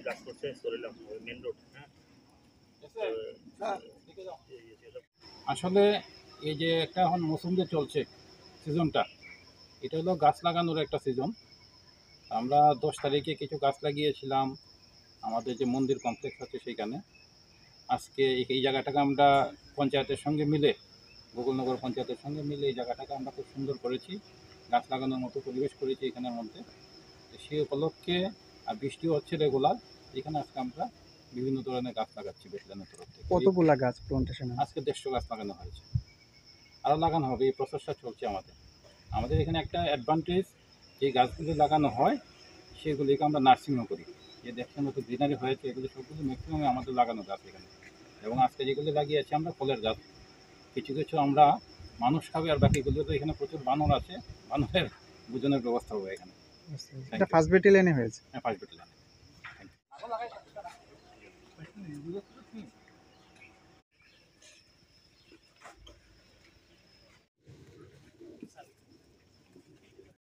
গাছ করছে চলিলাম ওই মেন রোড। হ্যাঁ আসলে এই যে একটা এখন মৌসুম যে চলছে সিজনটা, এটা হলো গাছ লাগানোর একটা সিজন। আমরা 10 তারিখে কিছু গাছ লাগিয়েছিলাম আমাদের যে মন্দির কমপ্লেক্স আছে সেইখানে। আজকে এই জায়গাটাকে আমরা পঞ্চায়েতের সঙ্গে মিলে, গোকুলনগর পঞ্চায়েতের সঙ্গে মিলে এই জায়গাটাকে আমরা খুব সুন্দর করেছি, গাছ লাগানোর মতো পরিবেশ করেছি এখানের মধ্যে। সেই উপলক্ষে আর বৃষ্টিও হচ্ছে রেগুলার, এখানে আজকে আমরা বিভিন্ন ধরনের গাছ লাগাচ্ছি বেসলানের তরফ থেকে। কতগুলা গাছ প্লান্টেশন? আজকে 150 গাছ লাগানো হয়েছে, আরও লাগানো হবে, এই প্রসেসটা চলছে আমাদের। আমাদের এখানে একটা অ্যাডভান্টেজ, যে গাছগুলি লাগানো হয় সেগুলিকে আমরা নার্সিংও করি। যে দেখছেন মতো গ্রিনারি হয়েছে, এগুলি সবগুলো ম্যাক্সিমামে আমাদের লাগানো গাছ এখানে। এবং আজকে যেগুলি লাগিয়েছি আমরা ফলের গাছ, কিছু কিছু আমরা মানুষ খাবে, আর বাকিগুলো তো এখানে প্রচুর বানর আছে, বানরের ভোজনের ব্যবস্থা হবে এখানে। এটা ফার্স্ট ব্যাটালিয়নে হয়েছে। হ্যাঁ, ফার্স্ট ব্যাটালিয়ন।